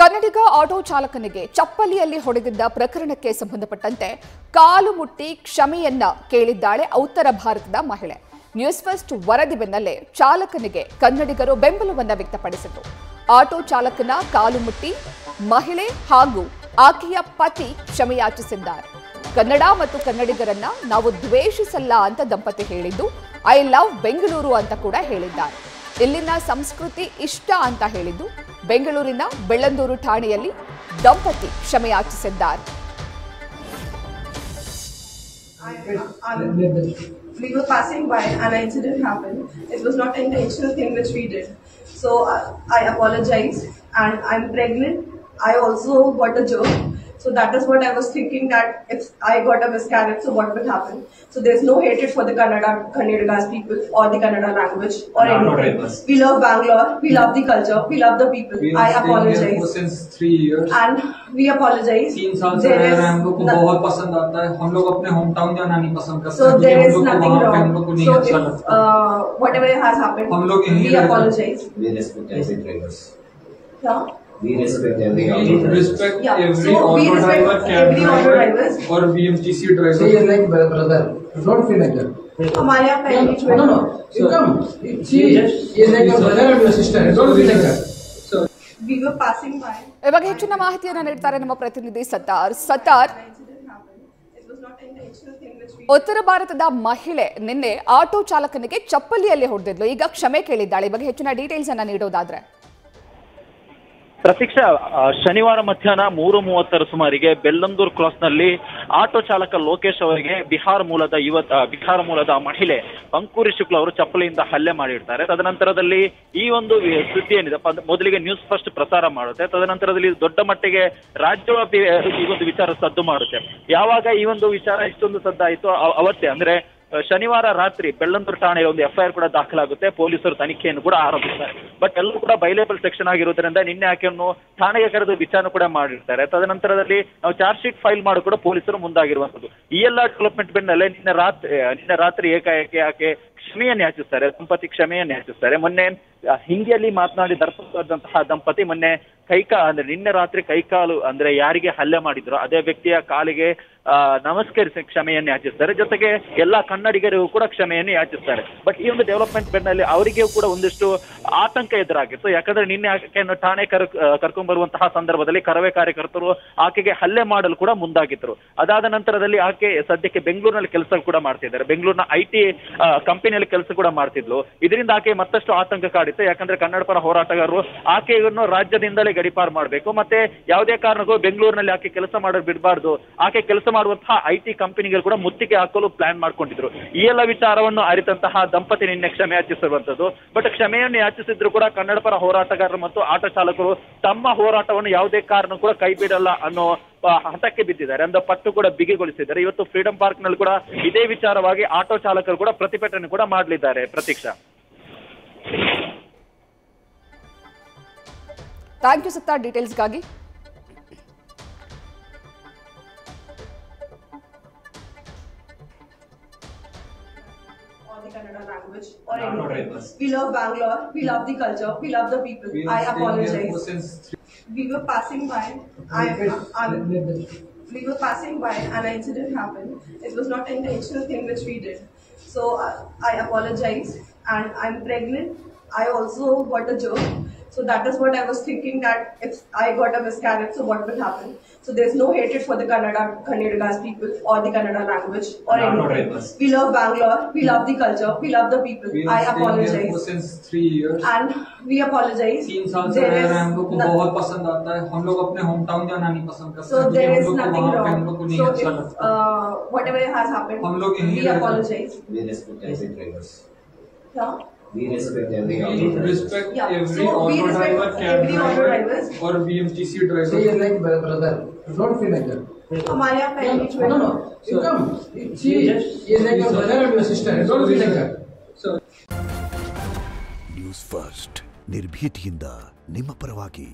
ಕನ್ನಡಿಗ auto ಚಾಲಕನಿಗೆ ಚಪ್ಪಲಿಯಲ್ಲಿ ಹೊಡೆದಿದ್ದ ಪ್ರಕರಣಕ್ಕೆ ಸಂಬಂಧಪಟ್ಟಂತೆ ಕಾಲು ಮುಟ್ಟಿ ಕ್ಷಮೆಯನ್ನ ಕೇಳಿದ್ದಾಳೆ ಉತ್ತರ ಭಾರತದ ಮಹಿಳೆ. ನ್ಯೂಸ್ ಫಸ್ಟ್ ವರದಿ ಬೆನ್ನಲ್ಲೇ ಚಾಲಕನಿಗೆ ಕನ್ನಡಿಗರು ಬೆಂಬಲವನ್ನ ವ್ಯಕ್ತಪಡಿಸಿದರು. ಆಟೋ ಚಾಲಕನ ಕಾಲು ಮುಟ್ಟಿ ಮಹಿಳೆ ಹಾಗೂ ಆಕೆಯ ಪತಿ ಕ್ಷಮೆಯಾಚಿಸಿದ್ದಾರೆ. ಕನ್ನಡ ಮತ್ತು ಕನ್ನಡಿಗರನ್ನ ನಾವು ದ್ವೇಷಿಸಲ್ಲ ಅಂತ ದಂಪತಿ ಹೇಳಿದ್ದು, ಐ ಲವ್ ಬೆಂಗಳೂರು ಅಂತ ಕೂಡ ಹೇಳಿದ್ದಾರೆ. ಇಲ್ಲಿನ ಸಂಸ್ಕೃತಿ ಇಷ್ಟ ಅಂತ ಹೇಳಿದ್ದು, ಬೆಂಗಳೂರಿನ ಬೆಳ್ಳಂದೂರು ಠಾಣೆಯಲ್ಲಿ ದಂಪತಿ ಕ್ಷಮೆಯಾಚಿಸಿದ್ದಾರೆ. We were passing by and an incident happened. It was not an intentional thing which we did. So I apologize, and I'm pregnant. I also got a job. So that is what I was thinking, that if I got a miscarriage, so what will happen? So there's no hatred for the Kannadigas people or the Kannada language or anything. We love Bangalore. We love the culture. We love the people. I apologize. Since 3 years. And we apologize. 3 साल से रह रहे हैं, हम लोग को बहुत पसंद आता है. हम लोग अपने होम टाउन जाना नहीं पसंद करते. So there is nothing wrong. हम लोग को नहीं अच्छा लगता. Whatever has happened, हम लोग we apologize. We respect every drivers. Yeah. We respect every We respect Yeah. every So we auto respect driver, cab every auto driver drivers. or BMTC driver. Say you're like brother. Don't feel like that. हमारे यहाँ पहली चुनाव. No. You come. She is like your brother and your sister. Don't feel like that. We were passing by. ಇವಾಗ ಹೆಚ್ಚಿನ ಮಾಹಿತಿಯನ್ನು ನೀಡ್ತಾರೆ ನಮ್ಮ ಪ್ರತಿನಿಧಿ ಸತಾರ್. It was not an intentional thing which we. ಉತ್ತರ ಭಾರತದ ಮಹಿಳೆ ನಿನ್ನೆ ಆಟೋ ಚಾಲಕನಿಗೆ ಚಪ್ಪಲಿಯಲ್ಲಿ ಹೊಡೆದಿದ್ಲು. ಈಗ ಕ್ಷಮೆ ಕೇಳಿದ್ದಾಳೆ. ಇವಾಗ ಹೆಚ್ಚಿನ ಡೀಟೇಲ್ಸ್ ಅನ್ನ ನೀಡೋದಾದ್ರೆ ಪ್ರತೀಕ್ಷಾ, ಶನಿವಾರ ಮಧ್ಯಾಹ್ನ 3:30 ಸುಮಾರಿಗೆ ಬೆಳ್ಳಂದೂರು ಕ್ರಾಸ್ನಲ್ಲಿ ಆಟೋ ಚಾಲಕ ಲೋಕೇಶ್ ಅವರಿಗೆ ಬಿಹಾರ ಮೂಲದ ಮಹಿಳೆ ಅಂಕುರಿ ಶುಕ್ಲಾ ಅವರು ಚಪ್ಪಲಿಯಿಂದ ಹಲ್ಲೆ ಮಾಡಿರ್ತಾರೆ. ತದನಂತರದಲ್ಲಿ ಈ ಒಂದು ಸುದ್ದಿ ಏನಿದೆ ಮೊದಲಿಗೆ ನ್ಯೂಸ್ ಫಸ್ಟ್ ಪ್ರಸಾರ ಮಾಡುತ್ತೆ. ತದನಂತರದಲ್ಲಿ ದೊಡ್ಡ ಮಟ್ಟಿಗೆ ರಾಜ್ಯವ್ಯಾಪಿ ಈ ಒಂದು ವಿಚಾರ ಸದ್ದು ಮಾಡುತ್ತೆ. ಯಾವಾಗ ಈ ಒಂದು ವಿಚಾರ ಇಷ್ಟೊಂದು ಸದ್ದಾಯಿತು ಅವತ್ತೇ, ಅಂದ್ರೆ ಶನಿವಾರ ರಾತ್ರಿ ಬೆಳ್ಳಂದೂರು ಠಾಣೆಯಲ್ಲಿ ಒಂದು FIR ಕೂಡ ದಾಖಲಾಗುತ್ತೆ. ಪೊಲೀಸರು ತನಿಖೆಯನ್ನು ಕೂಡ ಆರಂಭಿಸ್ತಾರೆ. ಬಟ್ ಎಲ್ಲರೂ ಕೂಡ ಬೈಲೇಬಲ್ ಸೆಕ್ಷನ್ ಆಗಿರೋದ್ರಿಂದ ನಿನ್ನೆ ಆಕೆಯನ್ನು ಠಾಣೆಗೆ ಕರೆದು ವಿಚಾರಣೆ ಕೂಡ ಮಾಡಿರ್ತಾರೆ. ತದನಂತರದಲ್ಲಿ ನಾವು ಚಾರ್ಜ್ ಶೀಟ್ ಫೈಲ್ ಮಾಡಿ ಕೂಡ ಪೊಲೀಸರು ಮುಂದಾಗಿರುವಂತದ್ದು. ಈ ಎಲ್ಲ ಡೆವಲಪ್ಮೆಂಟ್ ಬೆನ್ನಲ್ಲೇ ನಿನ್ನೆ ರಾತ್ರಿ ಏಕಾಏಕಿ ಆಕೆ ಕ್ಷಮೆಯನ್ನು ಯಾಚಿಸ್ತಾರೆ. ದಂಪತಿ ಕ್ಷಮೆಯನ್ನು ಯಾಚಿಸ್ತಾರೆ. ಮೊನ್ನೆ ಹಿಂದಿಯಲ್ಲಿ ಮಾತನಾಡಿ ದರ್ಪದಂತಹ ದಂಪತಿ ಮೊನ್ನೆ ನಿನ್ನೆ ರಾತ್ರಿ ಕೈಕಾಲು ಅಂದ್ರೆ ಯಾರಿಗೆ ಹಲ್ಲೆ ಮಾಡಿದ್ರು ಅದೇ ವ್ಯಕ್ತಿಯ ಕಾಲಿಗೆ ನಮಸ್ಕರಿಸಿ ಕ್ಷಮೆಯನ್ನು ಯಾಚಿಸ್ತಾರೆ. ಜೊತೆಗೆ ಎಲ್ಲಾ ಕನ್ನಡಿಗರಿಗೂ ಕೂಡ ಕ್ಷಮೆಯನ್ನು ಯಾಚಿಸ್ತಾರೆ. ಬಟ್ ಈ ಒಂದು ಡೆವಲಪ್ಮೆಂಟ್ ಬೆನ್ನಲ್ಲಿ ಅವರಿಗೆ ಕೂಡ ಒಂದಿಷ್ಟು ಆತಂಕ ಎದುರಾಗಿತ್ತು. ಯಾಕಂದ್ರೆ ನಿನ್ನೆ ಆಕೆಯನ್ನು ಠಾಣೆ ಕರ್ಕೊಂಡ್ ಬರುವಂತಹ ಸಂದರ್ಭದಲ್ಲಿ ಕರವೇ ಕಾರ್ಯಕರ್ತರು ಆಕೆಗೆ ಹಲ್ಲೆ ಮಾಡಲು ಕೂಡ ಮುಂದಾಗಿದ್ರು. ಅದಾದ ನಂತರದಲ್ಲಿ ಆಕೆ ಸದ್ಯಕ್ಕೆ ಬೆಂಗಳೂರಿನಲ್ಲಿ ಕೆಲಸ ಕೂಡ ಮಾಡ್ತಿದ್ದಾರೆ. ಬೆಂಗಳೂರಿನ IT ಕಂಪನಿಯಲ್ಲಿ ಕೆಲಸ ಕೂಡ ಮಾಡ್ತಿದ್ಲು. ಇದರಿಂದ ಆಕೆ ಮತ್ತಷ್ಟು ಆತಂಕ ಕಾಡಿತ್ತು. ಯಾಕಂದ್ರೆ ಕನ್ನಡ ಪರ ಹೋರಾಟಗಾರರು ಆಕೆಯನ್ನು ರಾಜ್ಯದಿಂದಲೇ ಗಡಿಪಾರು ಮಾಡಬೇಕು, ಮತ್ತೆ ಯಾವುದೇ ಕಾರಣಕ್ಕೂ ಬೆಂಗಳೂರಿನಲ್ಲಿ ಆಕೆ ಕೆಲಸ ಮಾಡೋದು ಬಿಡಬಾರ್ದು, ಆಕೆ ಕೆಲಸ ಮಾಡುವಂತಹ IT ಕಂಪನಿಗಳು ಕೂಡ ಮುತ್ತಿಗೆ ಹಾಕಲು ಪ್ಲಾನ್ ಮಾಡ್ಕೊಂಡಿದ್ರು. ಈ ಎಲ್ಲ ವಿಚಾರವನ್ನು ಅರಿತಂತಹ ದಂಪತಿ ನಿನ್ನೆ ಕ್ಷಮೆ ಯಾಚಿಸಿರುವಂತದ್ದು. ಬಟ್ ಕ್ಷಮೆಯನ್ನು ಯಾಚಿಸಿದ್ರು ಕೂಡ ಕನ್ನಡ ಪರ ಹೋರಾಟಗಾರರು ಮತ್ತು ಆಟೋ ಚಾಲಕರು ತಮ್ಮ ಹೋರಾಟವನ್ನು ಯಾವುದೇ ಕಾರಣ ಕೂಡ ಕೈ ಬಿಡಲ್ಲ ಅನ್ನೋ ಹಠಕ್ಕೆ ಬಿದ್ದಿದ್ದಾರೆ. ಅಂದ ಪಟ್ಟು ಕೂಡ ಬಿಗಿಗೊಳಿಸಿದ್ದಾರೆ. ಇವತ್ತು ಫ್ರೀಡಂ ಪಾರ್ಕ್ ನಲ್ಲಿ ಕೂಡ ಇದೇ ವಿಚಾರವಾಗಿ ಆಟೋ ಚಾಲಕರು ಕೂಡ ಪ್ರತಿಭಟನೆ ಕೂಡ ಮಾಡಲಿದ್ದಾರೆ. ಪ್ರತೀಕ್ಷಾ, ಥ್ಯಾಂಕ್ ಯು ಸತ್ತಾರ್ ಡೀಟೇಲ್ಸ್ಗಾಗಿ. Kannada language or anything. We love Bangalore. We love the culture. We love the people. I apologize. We were passing by. We were passing by and an incident happened. It was not an intentional thing which we did. So I apologize, and I'm pregnant. I also got a job. So that is what I was thinking, that if I got a miscarriage, so what will happen? So there's no hatred for the Kannadigas people or the Kannada language or anything. We love Bangalore. We love the culture. We love the people. I apologize. Since 3 years. And we apologize. 3 साल से रह रहे हैं, हम लोग को बहुत पसंद आता है. हम लोग अपने होम टाउन जाना नहीं पसंद करते. So there is nothing wrong. हम लोग को नहीं अच्छा लगता. Whatever has happened, हम लोग we apologize. We respect every drivers. Yeah. We respect every We auto drivers. respect Yeah. every So we auto respect driver, cab every auto driver drivers. or BMTC Say driver. you're like brother. Don't feel like that. हमारे यहाँ पहली चुनाव. No. You come. She is like your brother and your sister. Don't feel like that. News first ನಿರ್ಭೀತಿಯಿಂದ ನಿಮ್ಮ ಪರವಾಗಿ.